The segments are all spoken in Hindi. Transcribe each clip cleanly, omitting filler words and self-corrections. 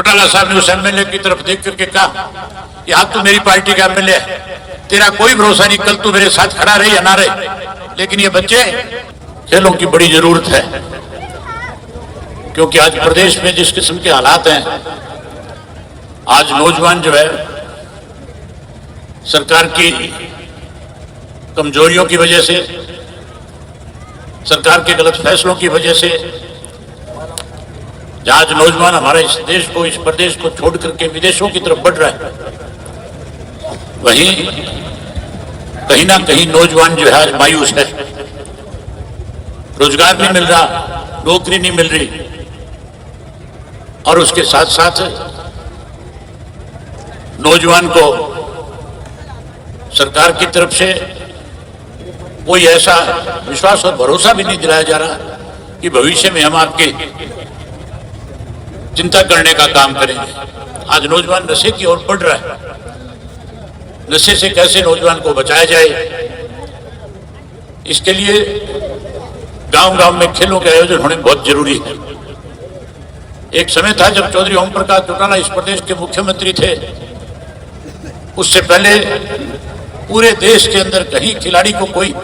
चौटाला साहब ने उस एमएलए की तरफ देख करके कहा कि आज तो मेरी पार्टी का एमएलए है, तेरा कोई भरोसा नहीं, कल तू मेरे साथ खड़ा रहे या ना रहे, लेकिन ये बच्चे खेलों की बड़ी जरूरत है। क्योंकि आज प्रदेश में जिस किस्म के हालात हैं, आज नौजवान जो है सरकार की कमजोरियों की वजह से, सरकार के गलत फैसलों की वजह से, जहां आज नौजवान हमारे इस देश को, इस प्रदेश को छोड़ करके विदेशों की तरफ बढ़ रहा है, वहीं कहीं ना कहीं नौजवान जो है आज मायूस है। रोजगार नहीं मिल रहा, नौकरी नहीं मिल रही, और उसके साथ साथ नौजवान को सरकार की तरफ से कोई ऐसा विश्वास और भरोसा भी नहीं दिलाया जा रहा कि भविष्य में हम आपके चिंता करने का काम करेंगे। आज नौजवान नशे की ओर बढ़ रहा है। नशे से कैसे नौजवान को बचाया जाए, इसके लिए गांव-गांव में खेलों के आयोजन होने बहुत जरूरी है। एक समय था जब चौधरी ओम प्रकाश चौटाला इस प्रदेश के मुख्यमंत्री थे, उससे पहले पूरे देश के अंदर कहीं खिलाड़ी को कोई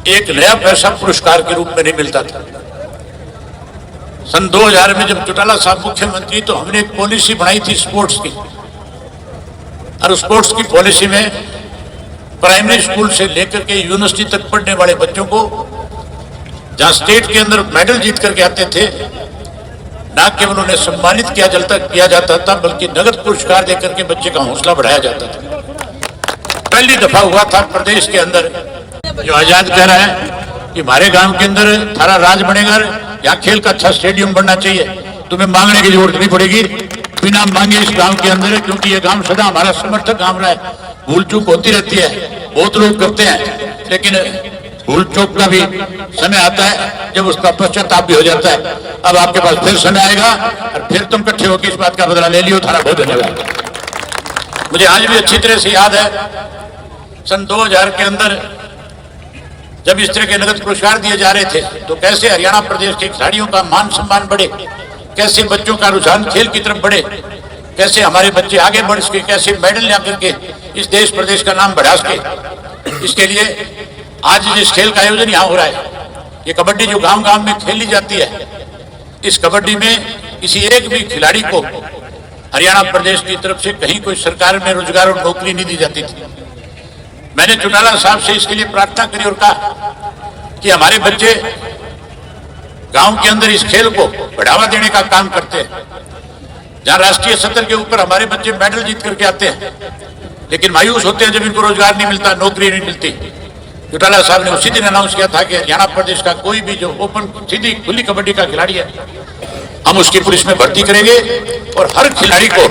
एक नया पैसा पुरस्कार के रूप में नहीं मिलता था। सन 2000 में जब चौटाला साहब मुख्यमंत्री, तो हमने एक पॉलिसी बनाई थी स्पोर्ट्स की, और स्पोर्ट्स की पॉलिसी में प्राइमरी स्कूल से लेकर के यूनिवर्सिटी तक पढ़ने वाले बच्चों को, जहां स्टेट के अंदर मेडल जीत करके आते थे, ना केवल उन्हें सम्मानित किया जाता था, बल्कि नगद पुरस्कार देकर के बच्चे का हौसला बढ़ाया जाता था। पहली दफा हुआ था प्रदेश के अंदर। जो आजाद कह रहा है कि हमारे गांव के अंदर थारा राज बनेगा, यहाँ खेल का अच्छा स्टेडियम बनना चाहिए, तुम्हें मांगने की जरूरत नहीं पड़ेगी, बिना मांगे इस गांव के अंदर, क्योंकि ये गांव सदा हमारा समर्थक गांव रहा है। भूल चूक होती रहती है, बहुत लोग करते हैं, लेकिन भूल चूक का भी समय आता है जब उसका पश्चाताप भी हो जाता है। अब आपके पास फिर समय आएगा और फिर तुम इकट्ठे होकर इस बात का बदला ले लियो। थारा बहुत धन्यवाद। मुझे आज भी अच्छी तरह से याद है, सन 2000 के अंदर जब इस तरह के नगद पुरस्कार दिए जा रहे थे, तो कैसे हरियाणा प्रदेश के खिलाड़ियों का मान सम्मान बढ़े, कैसे बच्चों का रुझान खेल की तरफ बढ़े, कैसे हमारे बच्चे आगे बढ़ सके, कैसे मेडल ला करके इस देश प्रदेश का नाम बढ़ा सके। इसके लिए आज जिस खेल का आयोजन यहाँ हो रहा है, ये कबड्डी जो गांव-गांव में खेली जाती है, इस कबड्डी में किसी एक भी खिलाड़ी को हरियाणा प्रदेश की तरफ से कहीं कोई सरकार में रोजगार और नौकरी नहीं दी जाती थी। मैंने चौटाला साहब से इसके लिए प्रार्थना करी और कहा कि हमारे बच्चे गांव के अंदर इस खेल को बढ़ावा देने का काम करते हैं, जहां राष्ट्रीय सतह के ऊपर हमारे बच्चे मेडल जीत करके आते हैं, लेकिन मायूस होते हैं जब इनको रोजगार नहीं मिलता, नौकरी नहीं मिलती। चौटाला साहब ने उसी दिन अनाउंस किया था कि हरियाणा प्रदेश का कोई भी जो ओपन सीधी खुली कबड्डी का खिलाड़ी है, हम उसकी पुलिस में भर्ती करेंगे और हर खिलाड़ी को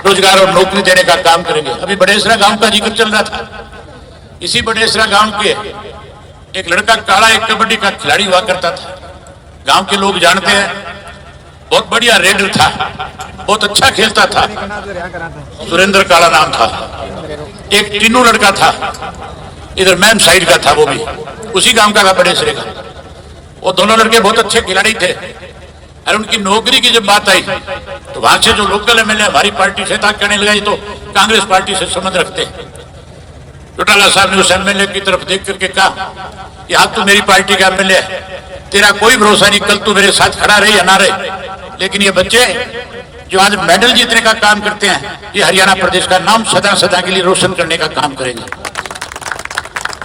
रोजगार और नौकरी देने का काम करेंगे। अभी बड़ेसरा गांव का जिक्र चल रहा था। इसी बड़ेसरा गांव के एक लड़का काला एक कबड्डी का खिलाड़ी हुआ करता था। गांव के लोग जानते हैं, बहुत बढ़िया रेडर था, बहुत अच्छा खेलता था, सुरेंद्र काला नाम था। एक टिन्नू लड़का था, इधर मैम साइड का था, वो भी उसी गांव का था, बड़ेसरे का। वो दोनों लड़के बहुत अच्छे खिलाड़ी थे, और उनकी नौकरी की जब बात आई, तो वहां से जो लोकल एमएलए हमारी पार्टी से था, कहने लगा ये तो कांग्रेस पार्टी से संबंध रखते हैं। चौटाला साहब ने उस एमएलए की तरफ देख करके कहा कि आज तो मेरी पार्टी का एमएलए है, तेरा कोई भरोसा नहीं, कल तू मेरे साथ खड़ा रहे या ना रहे, लेकिन ये बच्चे जो आज मेडल जीतने का काम करते हैं, ये हरियाणा प्रदेश का नाम सदा सदा के लिए रोशन करने का काम करेंगे।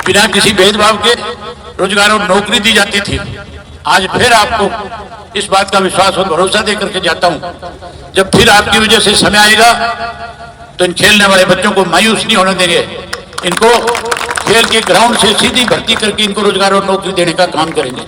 बिना किसी भेदभाव के रोजगार और नौकरी दी जाती थी। आज फिर आपको इस बात का विश्वास और भरोसा दे करके जाता हूं, जब फिर आपकी वजह से समय आएगा, तो इन खेलने वाले बच्चों को मायूस नहीं होने देंगे। इनको खेल के ग्राउंड से सीधी भर्ती करके इनको रोजगार और नौकरी देने का काम करेंगे।